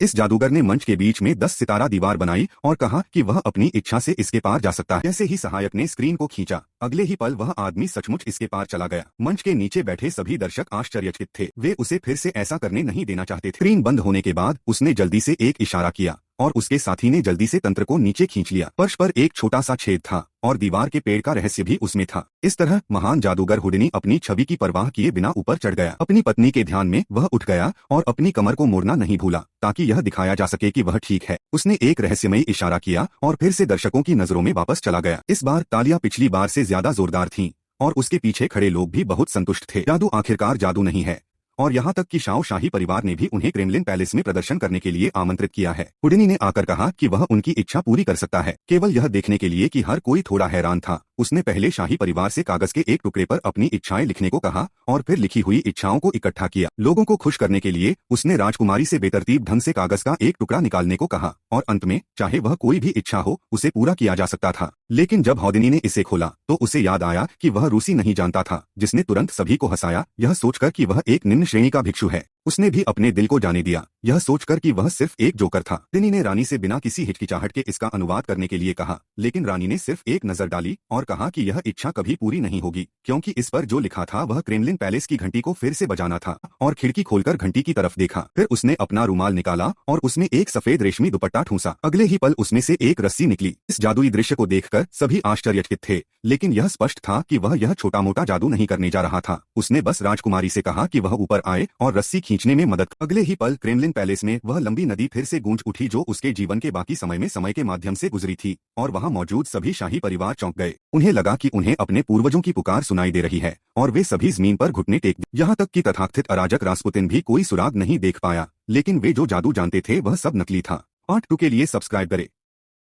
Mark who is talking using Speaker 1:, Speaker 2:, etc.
Speaker 1: इस जादूगर ने मंच के बीच में 10 सितारा दीवार बनाई और कहा कि वह अपनी इच्छा से इसके पार जा सकता है। जैसे ही सहायक ने स्क्रीन को खींचा, अगले ही पल वह आदमी सचमुच इसके पार चला गया। मंच के नीचे बैठे सभी दर्शक आश्चर्यचकित थे, वे उसे फिर से ऐसा करने नहीं देना चाहते थे। स्क्रीन बंद होने के बाद उसने जल्दी से एक इशारा किया और उसके साथी ने जल्दी से तंत्र को नीचे खींच लिया। फर्श पर एक छोटा सा छेद था और दीवार के पेड़ का रहस्य भी उसमें था। इस तरह महान जादूगर हुडिनी अपनी छवि की परवाह किए बिना ऊपर चढ़ गया। अपनी पत्नी के ध्यान में वह उठ गया और अपनी कमर को मोड़ना नहीं भूला ताकि यह दिखाया जा सके कि वह ठीक है। उसने एक रहस्यमयी इशारा किया और फिर से दर्शकों की नजरों में वापस चला गया। इस बार तालियां पिछली बार से ज्यादा जोरदार थीं और उसके पीछे खड़े लोग भी बहुत संतुष्ट थे। जादू आखिरकार जादू नहीं है, और यहाँ तक कि शाओ शाही परिवार ने भी उन्हें क्रेमलिन पैलेस में प्रदर्शन करने के लिए आमंत्रित किया है। हुडिनी ने आकर कहा कि वह उनकी इच्छा पूरी कर सकता है, केवल यह देखने के लिए कि हर कोई थोड़ा हैरान था। उसने पहले शाही परिवार से कागज के एक टुकड़े पर अपनी इच्छाएं लिखने को कहा और फिर लिखी हुई इच्छाओं को इकट्ठा किया। लोगों को खुश करने के लिए उसने राजकुमारी से बेतरतीब ढंग से कागज का एक टुकड़ा निकालने को कहा और अंत में चाहे वह कोई भी इच्छा हो उसे पूरा किया जा सकता था। लेकिन जब हौदिनी ने इसे खोला तो उसे याद आया कि वह रूसी नहीं जानता था, जिसने तुरंत सभी को हंसाया, यह सोचकर कि वह एक निम्न श्रेणी का भिक्षु है। उसने भी अपने दिल को जाने दिया, यह सोचकर कि वह सिर्फ एक जोकर था। हौदिनी ने रानी से बिना किसी हिचकिचाहट के इसका अनुवाद करने के लिए कहा, लेकिन रानी ने सिर्फ एक नजर डाली और कहा कि यह इच्छा कभी पूरी नहीं होगी, क्योंकि इस पर जो लिखा था वह क्रेमलिन पैलेस की घंटी को फिर से बजाना था। और खिड़की खोलकर घंटी की तरफ देखा, फिर उसने अपना रुमाल निकाला और उसमें एक सफेद रेशमी दुपट्टा ठूंसा। अगले ही पल उसमें से एक रस्सी निकली। इस जादुई दृश्य को देखकर सभी आश्चर्यचकित थे, लेकिन यह स्पष्ट था कि वह यह छोटा मोटा जादू नहीं करने जा रहा था। उसने बस राजकुमारी से कहा कि वह ऊपर आए और रस्सी खींचने में मदद। अगले ही पल क्रेमलिन पैलेस में वह लंबी नदी फिर से गूंज उठी जो उसके जीवन के बाकी समय के माध्यम से गुजरी थी, और वहां मौजूद सभी शाही परिवार चौंक गए। उन्हें लगा कि उन्हें अपने पूर्वजों की पुकार सुनाई दे रही है और वे सभी जमीन पर घुटने टेक दिए। यहाँ तक कि तथाकथित अराजक रासपुतिन भी कोई सुराग नहीं देख पाया, लेकिन वे जो जादू जानते थे वह सब नकली था। पार्ट 2 के लिए सब्सक्राइब करें।